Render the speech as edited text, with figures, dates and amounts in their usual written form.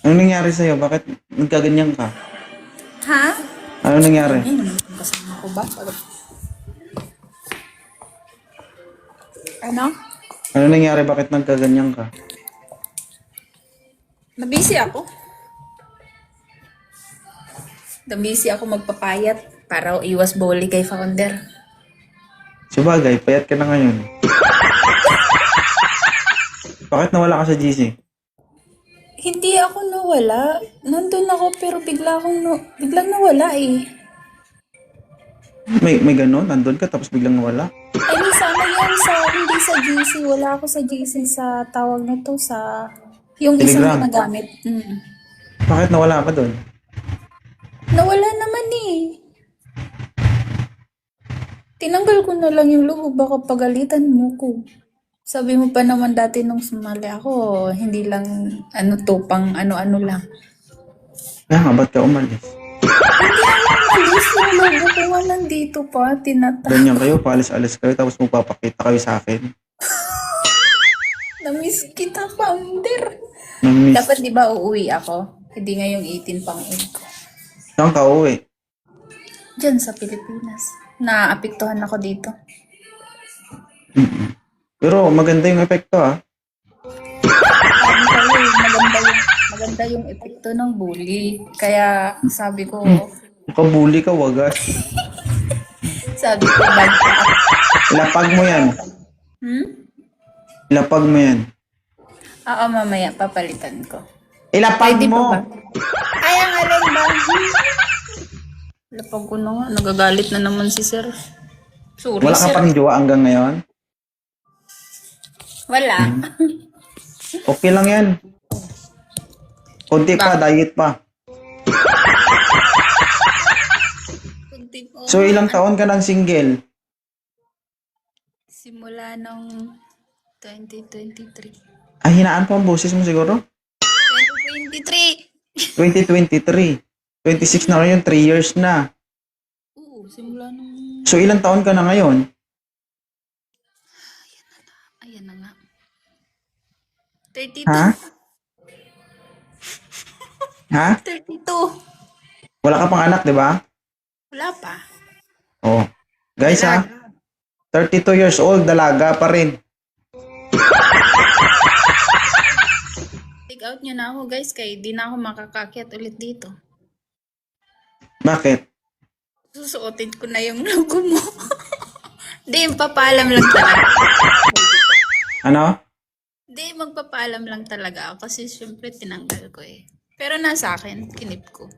Anong nangyari sa'yo? Bakit nagkaganyan ka? Ha? Anong nangyari? Ay, naman kasama ko ba? Ano? Anong nangyari? Bakit nagkaganyan ka? Nabisi ako. Nabisi ako magpapayat para iwas bully kay founder. Sabagay, payat ka na ngayon. Bakit nawala ka sa GC? Hindi ako nawala. Nandun ako pero biglang nawala eh. May ganun? Nandun ka tapos biglang nawala? Ay, sana yan hindi sa GC. Wala ako sa GC sa tawag nito sa yung isang Telegram. ginagamit. Bakit nawala ka doon? Nawala naman eh. Tinanggal ko na lang yung logo, baka pagalitan mo ko. Sabi mo pa naman dati nung sumali ako, hindi lang ano to, pang ano-ano lang. Kaya nga, ba't ka umalis? Alis yung logo ko nga nandito pa, Ganyan kayo, paalis-alis kayo, tapos magpapakita kayo sa akin. Na-miss kita, founder. Namiss. Dapat di ba uuwi ako? Hindi ngayong 18 pang uwi ko. Saan ka uwi? Diyan sa Pilipinas. Naapektuhan ako dito. Pero maganda yung epekto ah. Sabi ko maganda yung epekto ng bully. Kaya sabi ko, Makabuli ka, wagas. sabi ko, bag Ilapag mo yan. Ilapag mo yan. Oo, mamaya papalitan ko. Ilapag Pwede mo! pa ba? Ay, ang alin ba? Lapag ko na nga. Nagagalit na naman si sir. Sorry, Wala ka sir. pang jowa hanggang ngayon? Wala. Okay lang yan. Kunti pa, diet pa. Kunti po. So ilang taon ka ng single? Simula nung 2023. Ay, hinaan po ang boses mo siguro? 2023! 2023. 26 na ngayon, 3 years na. Oo, simula nung... So ilang taon ka na ngayon? Ayan na nga. 32. Ha? Ha? 32. Wala ka pang anak, di ba? Wala pa. Oh. Guys ha, 32 years old, dalaga pa rin. Take out nyo na ako guys, kaya di na ako makakakyat ulit dito. Bakit? Susuotin ko na yung logo mo. Di, papaalam lang talaga. Ano? Di, magpapaalam lang talaga ako kasi syempre tinanggal ko eh. Pero nasa akin, kinip ko.